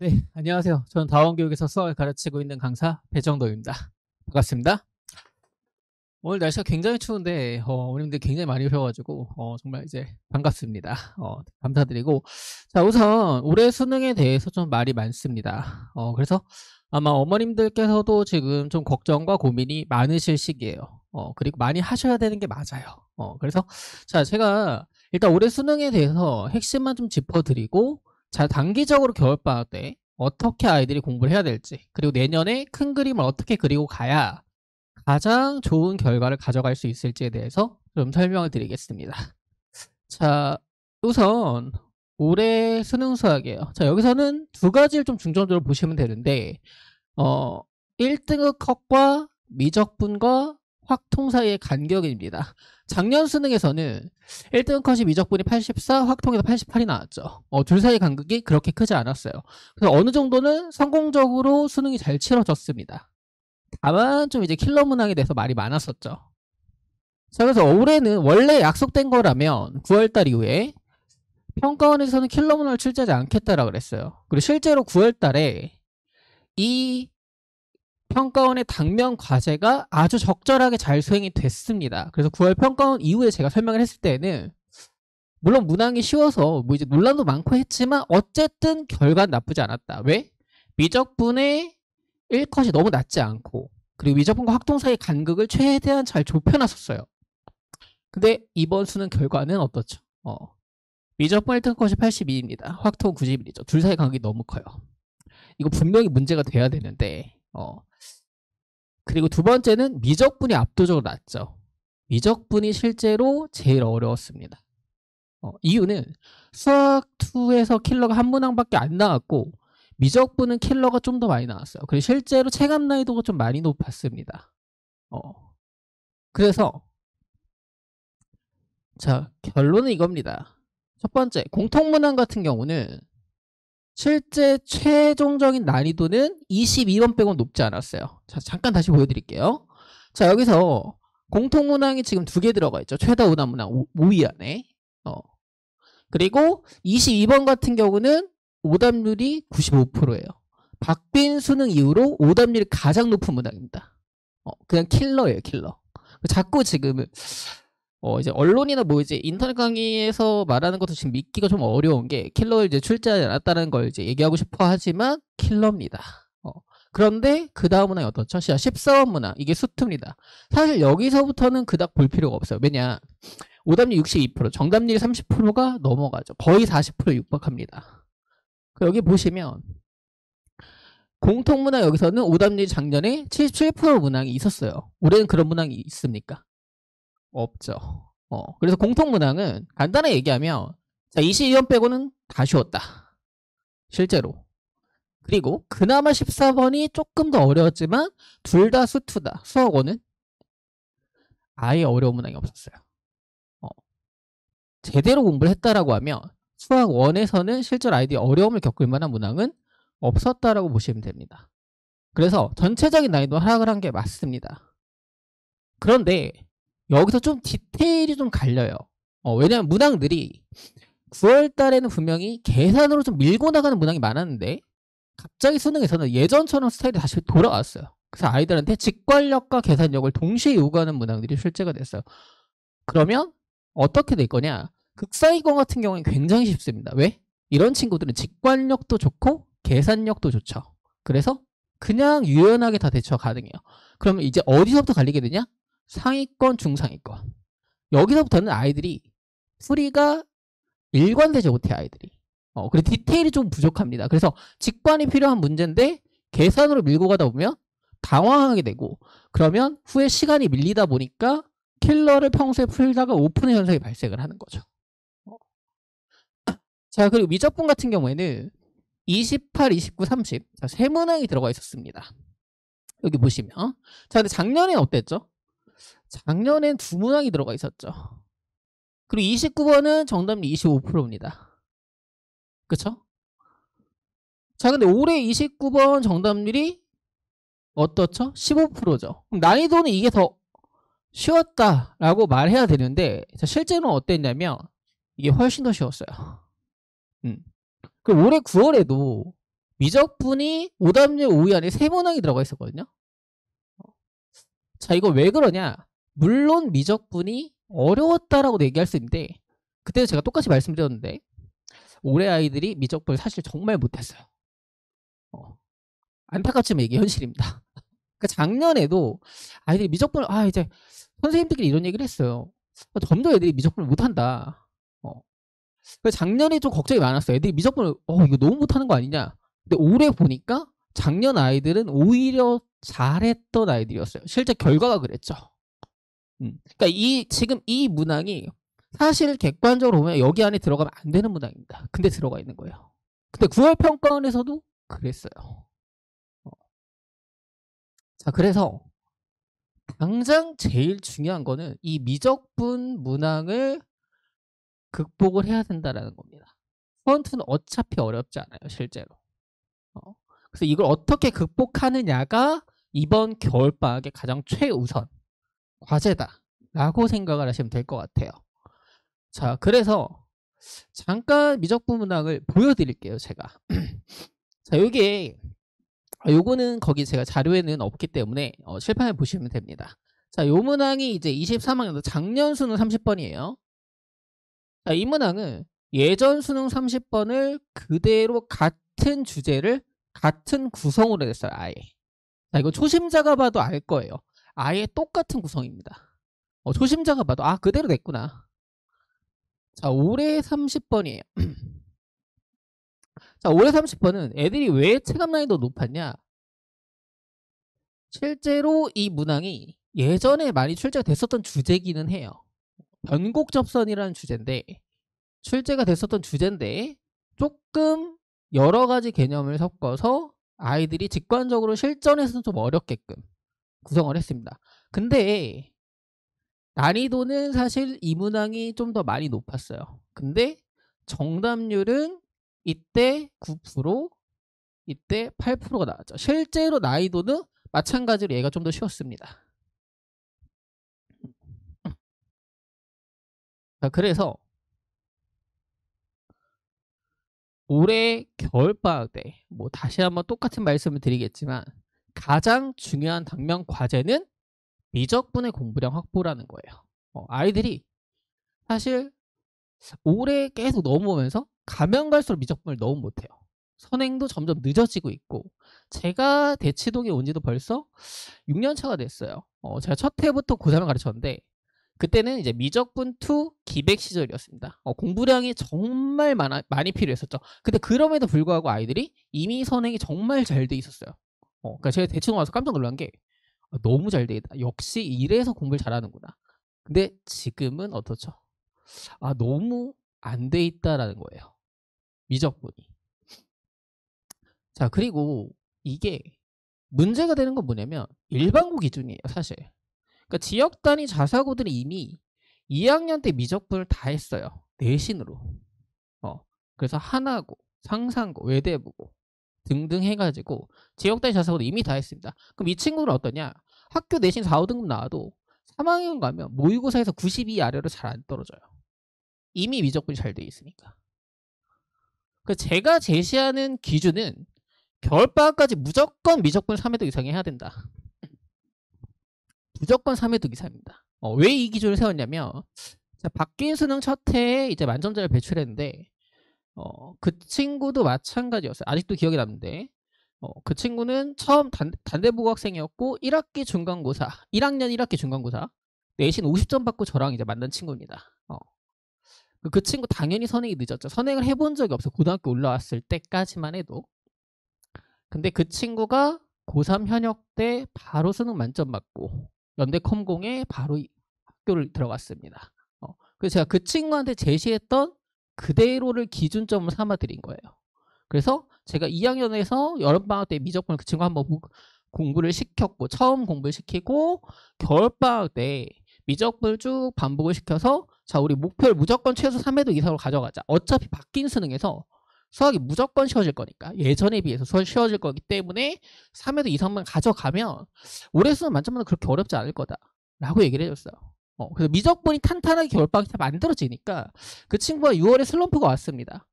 네, 안녕하세요. 저는 다원교육에서 수학을 가르치고 있는 강사 배정도입니다. 반갑습니다. 오늘 날씨가 굉장히 추운데 어머님들 굉장히 많이 오셔가지고 정말 이제 반갑습니다. 감사드리고 자 우선 올해 수능에 대해서 좀 말이 많습니다. 그래서 아마 어머님들께서도 지금 좀 걱정과 고민이 많으실 시기예요. 그리고 많이 하셔야 되는 게 맞아요. 그래서 자 제가 일단 올해 수능에 대해서 핵심만 좀 짚어드리고 자 단기적으로 겨울방학 때 어떻게 아이들이 공부를 해야 될지 그리고 내년에 큰 그림을 어떻게 그리고 가야 가장 좋은 결과를 가져갈 수 있을지에 대해서 좀 설명을 드리겠습니다. 자, 우선 올해 수능 수학이에요. 자, 여기서는 두 가지를 좀 중점적으로 보시면 되는데 1등급 컷과 미적분과 확통 사이의 간격입니다. 작년 수능에서는 1등급 컷이 미적분이 84, 확통에서 88이 나왔죠. 둘 사이의 간격이 그렇게 크지 않았어요. 그래서 어느 정도는 성공적으로 수능이 잘 치러졌습니다. 다만 좀 이제 킬러 문항에 대해서 말이 많았었죠. 자, 그래서 올해는 원래 약속된 거라면 9월달 이후에 평가원에서는 킬러 문항을 출제하지 않겠다라고 그랬어요. 그리고 실제로 9월달에 이 평가원의 당면 과제가 아주 적절하게 잘 수행이 됐습니다. 그래서 9월 평가원 이후에 제가 설명을 했을 때는 물론 문항이 쉬워서 뭐 이제 논란도 많고 했지만 어쨌든 결과는 나쁘지 않았다. 왜? 미적분의 1컷이 너무 낮지 않고 그리고 미적분과 확통 사이의 간극을 최대한 잘 좁혀놨었어요. 근데 이번 수능 결과는 어떻죠? 미적분 1등 컷이 82입니다. 확통 91이죠. 둘 사이 간격이 너무 커요. 이거 분명히 문제가 돼야 되는데 그리고 두 번째는 미적분이 압도적으로 낮죠. 미적분이 실제로 제일 어려웠습니다. 이유는 수학2에서 킬러가 한 문항밖에 안 나왔고 미적분은 킬러가 좀 더 많이 나왔어요. 그리고 실제로 체감 난이도가 좀 많이 높았습니다. 그래서 자 결론은 이겁니다. 첫 번째 공통문항 같은 경우는 실제 최종적인 난이도는 22번 빼고는 높지 않았어요. 자 잠깐 다시 보여드릴게요. 자 여기서 공통문항이 지금 두 개 들어가 있죠. 최다 오답문항 5위 안에 그리고 22번 같은 경우는 오답률이 95%예요. 박빈 수능 이후로 오답률이 가장 높은 문항입니다. 그냥 킬러예요, 킬러. 자꾸 지금 이제 언론이나 뭐 이제 인터넷 강의에서 말하는 것도 지금 믿기가 좀 어려운 게 킬러를 이제 출제하지 않았다는 걸 이제 얘기하고 싶어 하지만 킬러입니다. 그런데 그 다음 문항이 어떻죠? 14번 문항 이게 수투입니다. 사실 여기서부터는 그닥 볼 필요가 없어요. 왜냐? 오답률 62%, 정답률 30%가 넘어가죠. 거의 40%에 육박합니다. 여기 보시면 공통문항 여기서는 오답률이 작년에 77% 문항이 있었어요. 올해는 그런 문항이 있습니까? 없죠. 그래서 공통문항은 간단하게 얘기하면 자 22번 빼고는 다 쉬웠다. 실제로. 그리고 그나마 14번이 조금 더 어려웠지만 둘 다 수투다. 수학 1은 아예 어려운 문항이 없었어요. 제대로 공부를 했다라고 하면 수학 1에서는 실제로 아이들이 어려움을 겪을 만한 문항은 없었다라고 보시면 됩니다. 그래서 전체적인 난이도 하락을 한 게 맞습니다. 그런데 여기서 좀 디테일이 좀 갈려요. 왜냐하면 문항들이 9월 달에는 분명히 계산으로 좀 밀고 나가는 문항이 많았는데 갑자기 수능에서는 예전처럼 스타일이 다시 돌아왔어요. 그래서 아이들한테 직관력과 계산력을 동시에 요구하는 문항들이 출제가 됐어요. 그러면 어떻게 될 거냐? 극사이권 같은 경우는 굉장히 쉽습니다. 왜? 이런 친구들은 직관력도 좋고 계산력도 좋죠. 그래서 그냥 유연하게 다 대처 가능해요. 그러면 이제 어디서부터 갈리게 되냐? 상위권, 중상위권. 여기서부터는 아이들이 풀이가 일관되지 못해 아이들이. 그리고 디테일이 좀 부족합니다. 그래서 직관이 필요한 문제인데 계산으로 밀고 가다 보면 당황하게 되고 그러면 후에 시간이 밀리다 보니까 킬러를 평소에 풀다가 오픈의 현상이 발생을 하는 거죠. 자 그리고 미적분 같은 경우에는 28, 29, 30 자, 세 문항이 들어가 있었습니다. 여기 보시면 자 근데 작년엔 어땠죠? 작년엔 두 문항이 들어가 있었죠. 그리고 29번은 정답률 25%입니다. 그쵸? 자 근데 올해 29번 정답률이 어떻죠? 15%죠. 그럼 난이도는 이게 더 쉬웠다라고 말해야 되는데 자, 실제로는 어땠냐면 이게 훨씬 더 쉬웠어요. 그리고 올해 9월에도 미적분이 오답률 5위 안에 세 문항이 들어가 있었거든요. 자, 이거 왜 그러냐? 물론 미적분이 어려웠다라고 얘기할 수 있는데 그때도 제가 똑같이 말씀드렸는데 올해 아이들이 미적분을 사실 정말 못했어요. 안타깝지만 이게 현실입니다. 그러니까 작년에도 아이들이 미적분을 이제 선생님들끼리 이런 얘기를 했어요. 점점 애들이 미적분을 못한다. 그래서 작년에 좀 걱정이 많았어요. 애들이 미적분을 이거 너무 못하는 거 아니냐. 근데 올해 보니까 작년 아이들은 오히려 잘했던 아이들이었어요. 실제 결과가 그랬죠. 그러니까 지금 이 문항이 사실 객관적으로 보면 여기 안에 들어가면 안 되는 문항입니다. 근데 들어가 있는 거예요. 근데 9월 평가원에서도 그랬어요. 자, 그래서 당장 제일 중요한 거는 이 미적분 문항을 극복을 해야 된다라는 겁니다. 프론트는 어차피 어렵지 않아요, 실제로. 그래서 이걸 어떻게 극복하느냐가 이번 겨울방학의 가장 최우선 과제다라고 생각을 하시면 될 것 같아요. 자, 그래서 잠깐 미적분 문항을 보여드릴게요, 제가. 자, 요거는 거기 제가 자료에는 없기 때문에 칠판에 보시면 됩니다. 자, 요 문항이 이제 23학년도 작년 수능 30번이에요. 자, 이 문항은 예전 수능 30번을 그대로 같은 주제를 같은 구성으로 했어요, 아예. 자, 이거 초심자가 봐도 알 거예요. 아예 똑같은 구성입니다. 초심자가 봐도 그대로 냈구나. 자, 올해 30번이에요. 자, 올해 30번은 애들이 왜 체감 난이도 높았냐? 실제로 이 문항이 예전에 많이 출제가 됐었던 주제기는 해요. 변곡접선이라는 주제인데 출제가 됐었던 주제인데 조금 여러 가지 개념을 섞어서 아이들이 직관적으로 실전에서는 좀 어렵게끔 구성을 했습니다. 근데 난이도는 사실 이 문항이 좀 더 많이 높았어요. 근데 정답률은 이때 9%, 이때 8%가 나왔죠. 실제로 난이도는 마찬가지로 얘가 좀 더 쉬웠습니다. 자, 그래서 올해 겨울방학 때 다시 한번 똑같은 말씀을 드리겠지만 가장 중요한 당면 과제는 미적분의 공부량 확보라는 거예요. 아이들이 사실 올해 계속 넘어오면서 가면 갈수록 미적분을 너무 못해요. 선행도 점점 늦어지고 있고 제가 대치동에 온 지도 벌써 6년 차가 됐어요. 제가 첫 해부터 고3을 가르쳤는데 그때는 이제 미적분 2 기백 시절이었습니다. 공부량이 정말 많이 필요했었죠. 근데 그럼에도 불구하고 아이들이 이미 선행이 정말 잘 돼 있었어요. 그러니까 제가 대치동 와서 깜짝 놀란 게 너무 잘 돼 있다. 역시 이래서 공부를 잘하는구나. 근데 지금은 어떻죠? 너무 안 돼 있다라는 거예요. 미적분이. 자, 그리고 이게 문제가 되는 건 뭐냐면 일반고 기준이에요, 사실. 그러니까 지역 단위 자사고들이 이미 2학년 때 미적분을 다 했어요. 내신으로. 그래서 하나고, 상상고, 외대부고 등등 해가지고 지역 단위 자사고도 이미 다 했습니다. 그럼 이 친구들은 어떠냐? 학교 내신 4, 5등급 나와도 3학년 가면 모의고사에서 92 아래로 잘 안 떨어져요. 이미 미적분이 잘 돼 있으니까. 그러니까 제가 제시하는 기준은 겨울방학까지 무조건 미적분 3회독 이상이 해야 된다. 무조건 3회독 이상입니다. 왜 이 기준을 세웠냐면 바뀐 수능 첫 해에 이제 만점자를 배출했는데 그 친구도 마찬가지였어요. 아직도 기억이 남는데 그 친구는 처음 단대부고 학생이었고 1학기 중간고사 1학년 1학기 중간고사 내신 50점 받고 저랑 이제 만난 친구입니다. 그 친구 당연히 선행이 늦었죠. 선행을 해본 적이 없어요. 고등학교 올라왔을 때까지만 해도. 근데 그 친구가 고3 현역 때 바로 수능 만점 받고 연대 컴공에 바로 학교를 들어갔습니다. 그래서 제가 그 친구한테 제시했던 그대로를 기준점을 삼아 드린 거예요. 그래서 제가 2학년에서 여름방학 때 미적분을 그 친구 한번 공부를 시켰고 처음 공부를 시키고 겨울방학 때 미적분을 쭉 반복을 시켜서 자, 우리 목표를 무조건 최소 3회독 이상으로 가져가자. 어차피 바뀐 수능에서 수학이 무조건 쉬워질 거니까 예전에 비해서 쉬워질 거기 때문에 3회독 이상만 가져가면 올해 수능 만점은 그렇게 어렵지 않을 거다 라고 얘기를 해줬어요. 그래서 미적분이 탄탄하게 겨울방학이 다 만들어지니까 그 친구가 6월에 슬럼프가 왔습니다.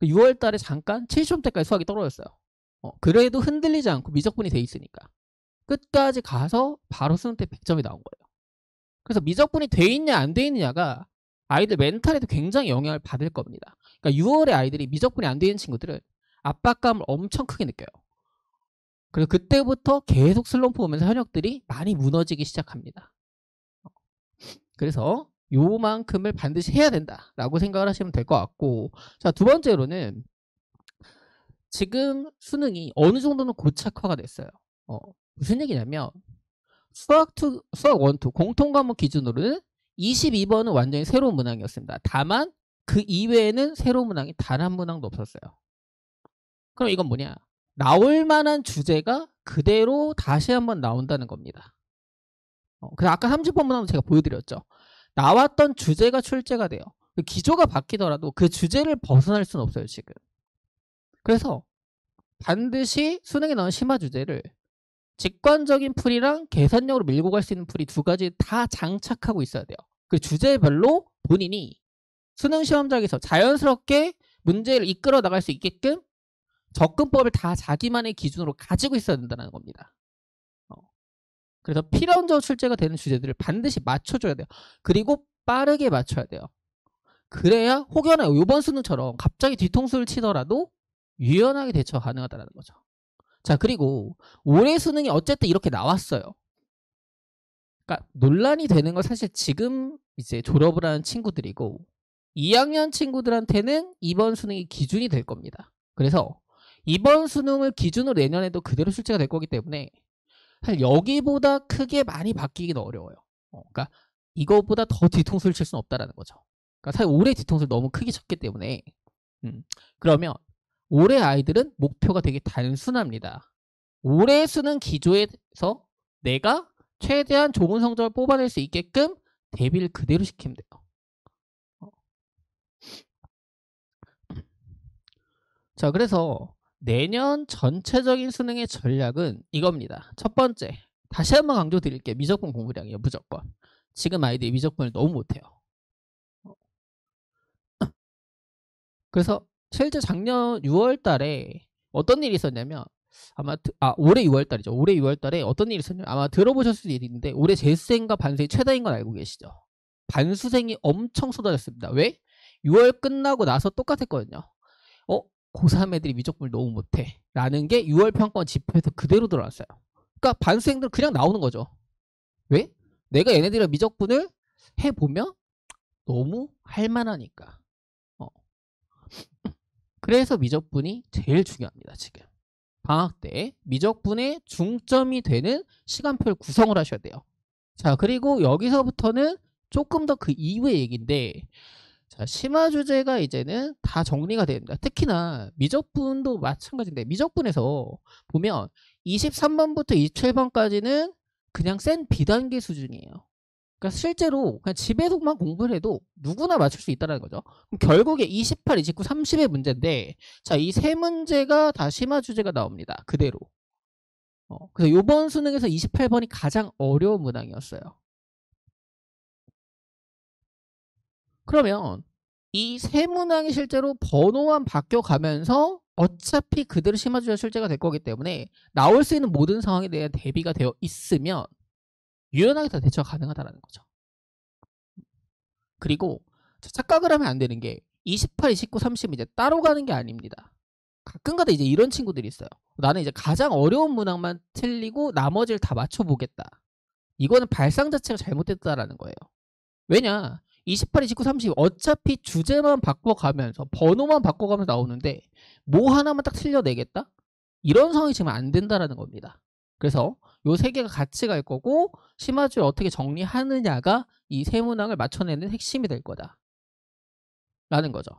6월 달에 잠깐 70점대까지 수학이 떨어졌어요. 그래도 흔들리지 않고 미적분이 돼 있으니까 끝까지 가서 바로 수능 때 100점이 나온 거예요. 그래서 미적분이 돼 있냐 안 돼 있느냐가 아이들 멘탈에도 굉장히 영향을 받을 겁니다. 그러니까 6월에 아이들이 미적분이 안 돼 있는 친구들은 압박감을 엄청 크게 느껴요. 그래서 그때부터 계속 슬럼프 오면서 현역들이 많이 무너지기 시작합니다. 그래서 요만큼을 반드시 해야 된다라고 생각을 하시면 될 것 같고, 자, 두 번째로는 지금 수능이 어느 정도는 고착화가 됐어요. 무슨 얘기냐면 수학 1, 공통 과목 기준으로는 22번은 완전히 새로운 문항이었습니다. 다만 그 이외에는 새로운 문항이 단 한 문항도 없었어요. 그럼 이건 뭐냐? 나올 만한 주제가 그대로 다시 한번 나온다는 겁니다. 그래서 아까 30번 문항도 제가 보여드렸죠. 나왔던 주제가 출제가 돼요. 그 기조가 바뀌더라도 그 주제를 벗어날 수는 없어요, 지금. 그래서 반드시 수능에 나온 심화 주제를 직관적인 풀이랑 계산력으로 밀고 갈 수 있는 풀이 두 가지 다 장착하고 있어야 돼요. 그 주제별로 본인이 수능 시험장에서 자연스럽게 문제를 이끌어 나갈 수 있게끔 접근법을 다 자기만의 기준으로 가지고 있어야 된다는 겁니다. 그래서 필연적 출제가 되는 주제들을 반드시 맞춰줘야 돼요. 그리고 빠르게 맞춰야 돼요. 그래야 혹여나 이번 수능처럼 갑자기 뒤통수를 치더라도 유연하게 대처가 가능하다는 거죠. 자, 그리고 올해 수능이 어쨌든 이렇게 나왔어요. 그러니까 논란이 되는 건 사실 지금 이제 졸업을 하는 친구들이고 2학년 친구들한테는 이번 수능이 기준이 될 겁니다. 그래서 이번 수능을 기준으로 내년에도 그대로 출제가 될 거기 때문에 사실 여기보다 크게 많이 바뀌기는 어려워요. 그러니까 이거보다 더 뒤통수를 칠 수는 없다는 거죠. 그러니까 사실 올해 뒤통수를 너무 크게 쳤기 때문에 그러면 올해 아이들은 목표가 되게 단순합니다. 올해 수능 기조에서 내가 최대한 좋은 성적을 뽑아낼 수 있게끔 대비를 그대로 시키면 돼요. 자, 그래서 내년 전체적인 수능의 전략은 이겁니다. 첫 번째, 다시 한번 강조드릴게요. 미적분 공부량이에요. 무조건. 지금 아이들이 미적분을 너무 못해요. 그래서 실제 작년 6월 달에 어떤 일이 있었냐면 올해 6월 달이죠. 올해 6월 달에 어떤 일이 있었냐면 아마 들어보셨을 수도 있는데 올해 재수생과 반수생이 최다인 건 알고 계시죠? 반수생이 엄청 쏟아졌습니다. 왜? 6월 끝나고 나서 똑같았거든요. 고3 애들이 미적분을 너무 못해 라는 게 6월 평가원 지표에서 그대로 들어왔어요. 그러니까 반수생들은 그냥 나오는 거죠. 왜? 내가 얘네들이랑 미적분을 해보면 너무 할만하니까. 그래서 미적분이 제일 중요합니다. 지금 방학 때 미적분에 중점이 되는 시간표를 구성을 하셔야 돼요. 자, 그리고 여기서부터는 조금 더 그 이후의 얘기인데, 자, 심화 주제가 이제는 다 정리가 됩니다. 특히나 미적분도 마찬가지인데 미적분에서 보면 23번부터 27번까지는 그냥 센 비단계 수준이에요. 그러니까 실제로 그냥 집에서만 공부를 해도 누구나 맞출 수 있다는 거죠. 그럼 결국에 28, 29, 30의 문제인데, 자, 이 세 문제가 다 심화 주제가 나옵니다. 그대로. 그래서 이번 수능에서 28번이 가장 어려운 문항이었어요. 그러면 이 세 문항이 실제로 번호만 바뀌어가면서 어차피 그대로 심화 주제가 출제가 될 거기 때문에 나올 수 있는 모든 상황에 대한 대비가 되어 있으면 유연하게 다 대처가 가능하다는 거죠. 그리고 착각을 하면 안 되는 게 28, 29, 30은 이제 따로 가는 게 아닙니다. 가끔가다 이제 이런 친구들이 있어요. 나는 이제 가장 어려운 문항만 틀리고 나머지를 다 맞춰보겠다. 이거는 발상 자체가 잘못됐다라는 거예요. 왜냐? 28, 29, 30 어차피 주제만 바꿔가면서 번호만 바꿔가면서 나오는데 뭐 하나만 딱 틀려내겠다? 이런 상황이 지금 안 된다라는 겁니다. 그래서 요 세 개가 같이 갈 거고 심화주를 어떻게 정리하느냐가 이 세 문항을 맞춰내는 핵심이 될 거다 라는 거죠.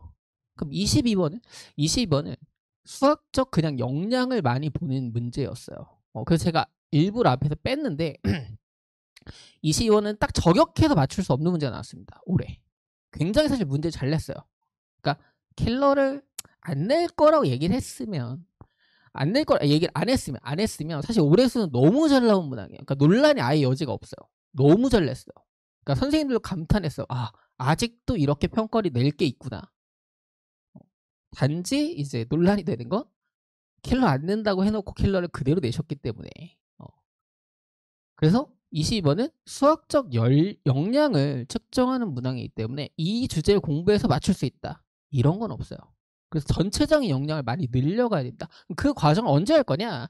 그럼 22번은 수학적 그냥 역량을 많이 보는 문제였어요. 그래서 제가 일부러 앞에서 뺐는데 22번은 딱 저격해서 맞출 수 없는 문제가 나왔습니다. 올해. 굉장히 사실 문제 잘 냈어요. 그러니까 킬러를 안 낼 거라고 얘기를 했으면 안 낼 거라 얘기를 안 했으면 사실 올해 수는 너무 잘 나온 문항이에요. 그러니까 논란이 아예 여지가 없어요. 너무 잘 냈어요. 그러니까 선생님들도 감탄했어요. 아직도 이렇게 평가를 낼 게 있구나. 단지 이제 논란이 되는 건 킬러 안 낸다고 해놓고 킬러를 그대로 내셨기 때문에 그래서 22번은 수학적 역량을 측정하는 문항이기 때문에 이 주제를 공부해서 맞출 수 있다. 이런 건 없어요. 그래서 전체적인 역량을 많이 늘려가야 된다. 그 과정을 언제 할 거냐?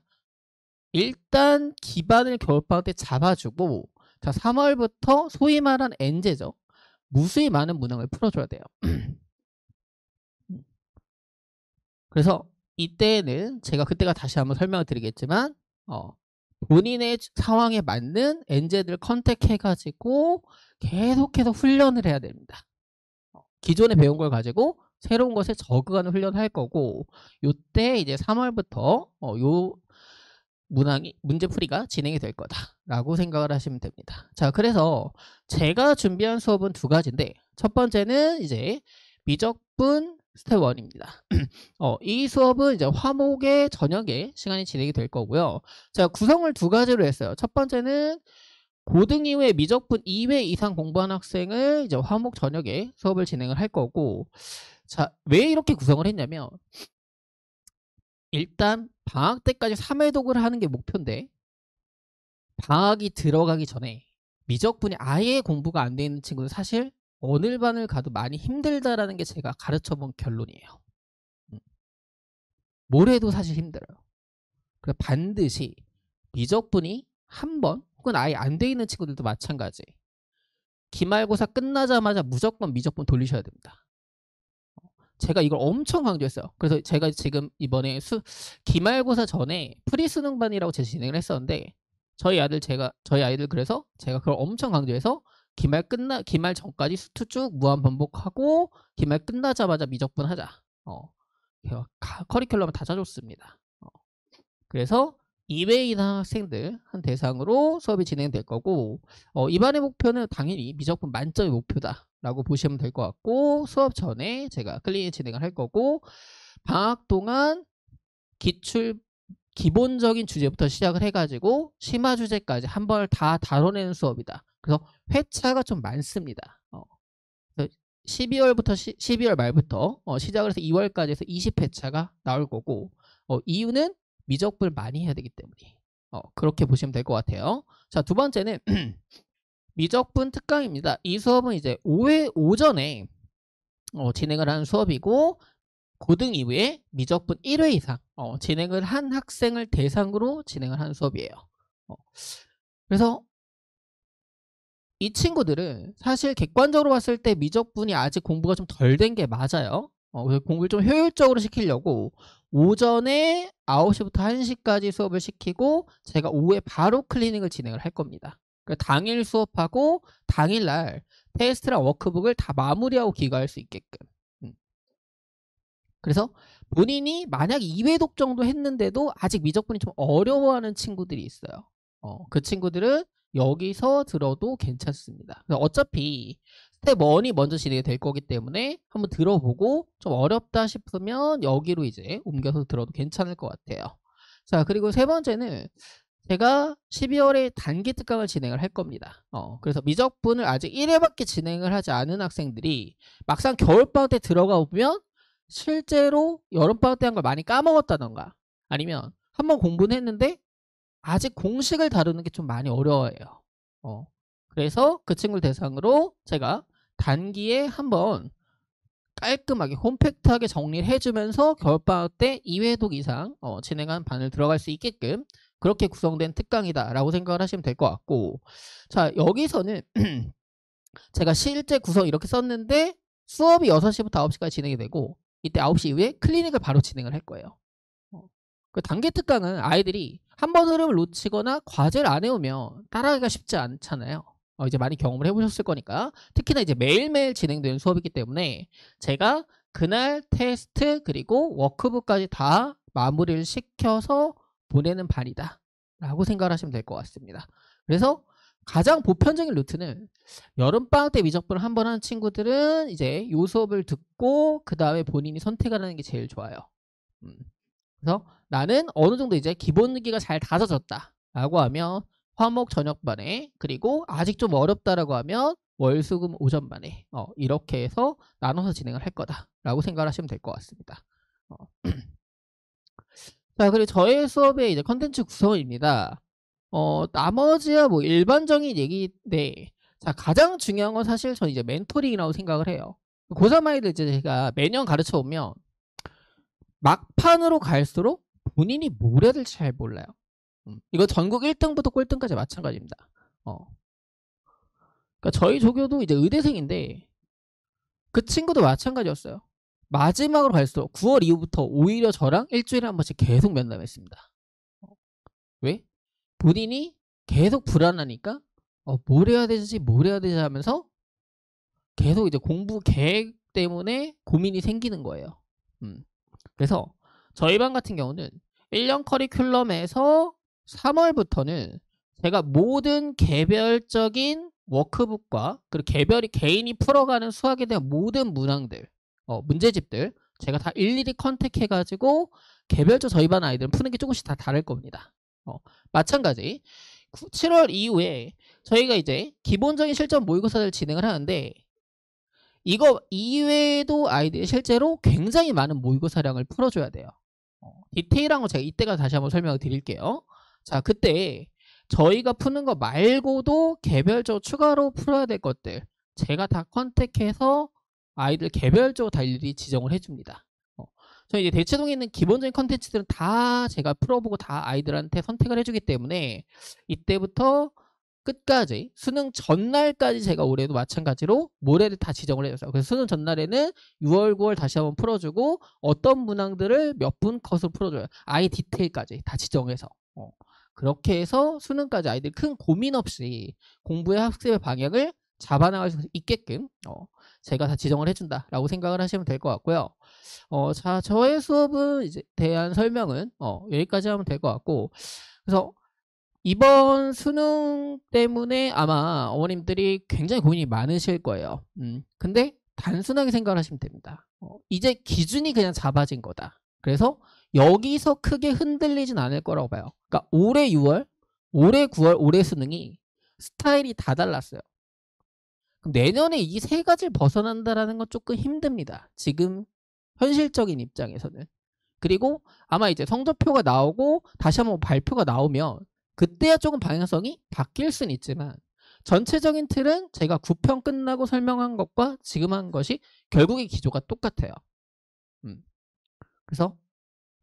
일단 기반을 겨울방학 때 잡아주고 자 3월부터 소위 말하는 엔제죠. 무수히 많은 문항을 풀어줘야 돼요. 그래서 이때는 제가 그때가 다시 한번 설명을 드리겠지만 본인의 상황에 맞는 엔제들 컨택해가지고 계속해서 훈련을 해야 됩니다. 기존에 배운 걸 가지고 새로운 것에 적응하는 훈련을 할 거고 요때 이제 3월부터 요 문항이 문제풀이가 진행이 될 거다라고 생각을 하시면 됩니다. 자, 그래서 제가 준비한 수업은 두 가지인데 첫 번째는 이제 미적분 스텝 1입니다. 이 수업은 이제 화목의 저녁에 시간이 진행이 될 거고요. 자, 구성을 두 가지로 했어요. 첫 번째는 고등 이후에 미적분 2회 이상 공부한 학생을 이제 화목 저녁에 수업을 진행을 할 거고 자, 왜 이렇게 구성을 했냐면 일단 방학 때까지 3회 독을 하는 게 목표인데 방학이 들어가기 전에 미적분이 아예 공부가 안 돼 있는 친구는 사실 어느 반을 가도 많이 힘들다라는 게 제가 가르쳐본 결론이에요. 뭘 해도 사실 힘들어요. 그래서 반드시 미적분이 한 번 혹은 아예 안 돼 있는 친구들도 마찬가지. 기말고사 끝나자마자 무조건 미적분 돌리셔야 됩니다. 제가 이걸 엄청 강조했어요. 그래서 제가 지금 이번에 기말고사 전에 프리수능반이라고 제가 진행을 했었는데 저희 아이들 그래서 제가 그걸 엄청 강조해서 기말 전까지 수투 쭉 무한 반복하고 기말 끝나자마자 미적분 하자. 커리큘럼을 다 짜줬습니다. 그래서 2회 이상 학생들 한 대상으로 수업이 진행될 거고 이반의 목표는 당연히 미적분 만점이 목표다라고 보시면 될 것 같고 수업 전에 제가 클리닉 진행을 할 거고 방학 동안 기본적인 주제부터 시작을 해가지고 심화 주제까지 한 번을 다 다뤄내는 수업이다. 그래서 회차가 좀 많습니다. 12월 말부터 시작을 해서 2월까지 해서 20회차가 나올 거고 이유는 미적분을 많이 해야 되기 때문에 그렇게 보시면 될 것 같아요. 자, 두 번째는 미적분 특강입니다. 이 수업은 이제 오전에 진행을 하는 수업이고 고등 이후에 미적분 1회 이상 진행을 한 학생을 대상으로 진행을 하는 수업이에요. 그래서 이 친구들은 사실 객관적으로 봤을 때 미적분이 아직 공부가 좀 덜 된 게 맞아요. 공부를 좀 효율적으로 시키려고 오전에 9시부터 1시까지 수업을 시키고 제가 오후에 바로 클리닉을 진행을 할 겁니다. 그러니까 당일 수업하고 당일날 테스트랑 워크북을 다 마무리하고 귀가할 수 있게끔. 그래서 본인이 만약 2회 독 정도 했는데도 아직 미적분이 좀 어려워하는 친구들이 있어요. 그 친구들은 여기서 들어도 괜찮습니다. 어차피 스텝 1이 먼저 진행이 될 거기 때문에 한번 들어보고 좀 어렵다 싶으면 여기로 이제 옮겨서 들어도 괜찮을 것 같아요. 자, 그리고 세 번째는 제가 12월에 단기 특강을 진행을 할 겁니다. 그래서 미적분을 아직 1회밖에 진행을 하지 않은 학생들이 막상 겨울방학 때 들어가 보면 실제로 여름방학 때 한 걸 많이 까먹었다던가 아니면 한번 공부는 했는데 아직 공식을 다루는 게 좀 많이 어려워요. 그래서 그 친구를 대상으로 제가 단기에 한번 깔끔하게 홈팩트하게 정리를 해주면서 겨울방학 때 2회독 이상 진행한 반을 들어갈 수 있게끔 그렇게 구성된 특강이다 라고 생각을 하시면 될 것 같고 자 여기서는 제가 실제 구성 이렇게 썼는데 수업이 6시부터 9시까지 진행이 되고 이때 9시 이후에 클리닉을 바로 진행을 할 거예요. 그 단기 특강은 아이들이 한 번 흐름을 놓치거나 과제를 안 해오면 따라하기가 쉽지 않잖아요. 이제 많이 경험을 해보셨을 거니까 특히나 이제 매일매일 진행되는 수업이기 때문에 제가 그날 테스트 그리고 워크북까지 다 마무리를 시켜서 보내는 반이다 라고 생각을 하시면 될 것 같습니다. 그래서 가장 보편적인 루트는 여름방학 때 미적분을 한 번 하는 친구들은 이제 요 수업을 듣고 그 다음에 본인이 선택을 하는 게 제일 좋아요. 그래서 나는 어느 정도 이제 기본기가 잘 다져졌다 라고 하면 화목 저녁반에 그리고 아직 좀 어렵다라고 하면 월수금 오전반에 이렇게 해서 나눠서 진행을 할 거다 라고 생각을 하시면 될 것 같습니다. 자, 그리고 저의 수업의 이제 컨텐츠 구성입니다. 나머지야 뭐 일반적인 얘기인데, 자, 가장 중요한 건 사실 저는 이제 멘토링이라고 생각을 해요. 고3 아이들 이제 제가 매년 가르쳐 오면 막판으로 갈수록 본인이 뭘 해야 될지 잘 몰라요. 이거 전국 1등부터 꼴등까지 마찬가지입니다. 그러니까 저희 조교도 이제 의대생인데 그 친구도 마찬가지였어요. 마지막으로 갈수록 9월 이후부터 오히려 저랑 일주일에 한 번씩 계속 면담했습니다. 왜? 본인이 계속 불안하니까 뭘 해야 되지 하면서 계속 이제 공부 계획 때문에 고민이 생기는 거예요. 그래서 저희 반 같은 경우는 1년 커리큘럼에서 3월부터는 제가 모든 개별적인 워크북과 그리고 개인이 풀어가는 수학에 대한 모든 문항들, 문제집들 제가 다 일일이 컨택해가지고 개별적 저희 반 아이들은 푸는 게 조금씩 다 다를 겁니다. 마찬가지 7월 이후에 저희가 이제 기본적인 실전 모의고사를 진행을 하는데 이거 이외에도 아이들이 실제로 굉장히 많은 모의고사량을 풀어줘야 돼요. 디테일한 거 제가 이때가 다시 한번 설명을 드릴게요. 자, 그때 저희가 푸는 거 말고도 개별적으로 추가로 풀어야 될 것들 제가 다 컨택해서 아이들 개별적으로 다 일일이 지정을 해줍니다. 저희 이제 대치동에 있는 기본적인 컨텐츠들은 다 제가 풀어보고 다 아이들한테 선택을 해주기 때문에 이때부터 끝까지 수능 전날까지 제가 올해도 마찬가지로 모레를 다 지정을 해줬어요. 그래서 수능 전날에는 6월, 9월 다시 한번 풀어주고 어떤 문항들을 몇 분 컷으로 풀어줘요. 아예 디테일까지 다 지정해서 그렇게 해서 수능까지 아이들 큰 고민 없이 공부의 학습의 방향을 잡아나갈 수 있게끔 제가 다 지정을 해준다라고 생각을 하시면 될 것 같고요. 자, 저의 수업은 이제 대한 설명은 여기까지 하면 될 것 같고, 그래서 이번 수능 때문에 아마 어머님들이 굉장히 고민이 많으실 거예요. 근데 단순하게 생각을 하시면 됩니다. 이제 기준이 그냥 잡아진 거다. 그래서 여기서 크게 흔들리진 않을 거라고 봐요. 그러니까 올해 6월, 올해 9월, 올해 수능이 스타일이 다 달랐어요. 그럼 내년에 이 세 가지를 벗어난다라는 건 조금 힘듭니다. 지금 현실적인 입장에서는. 그리고 아마 이제 성적표가 나오고 다시 한번 발표가 나오면 그때야 조금 방향성이 바뀔 수는 있지만 전체적인 틀은 제가 9편 끝나고 설명한 것과 지금 한 것이 결국의 기조가 똑같아요. 그래서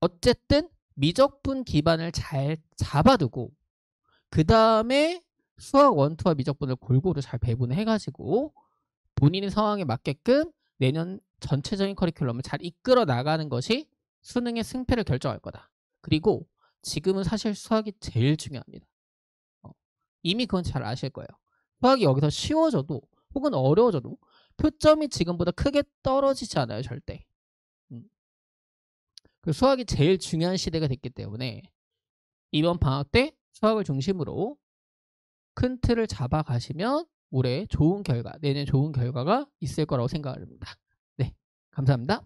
어쨌든 미적분 기반을 잘 잡아두고 그 다음에 수학 1, 2와 미적분을 골고루 잘 배분해가지고 본인의 상황에 맞게끔 내년 전체적인 커리큘럼을 잘 이끌어 나가는 것이 수능의 승패를 결정할 거다. 그리고 지금은 사실 수학이 제일 중요합니다. 이미 그건 잘 아실 거예요. 수학이 여기서 쉬워져도 혹은 어려워져도 표점이 지금보다 크게 떨어지지 않아요. 절대. 수학이 제일 중요한 시대가 됐기 때문에 이번 방학 때 수학을 중심으로 큰 틀을 잡아가시면 올해 좋은 결과, 내년 좋은 결과가 있을 거라고 생각을 합니다. 네, 감사합니다.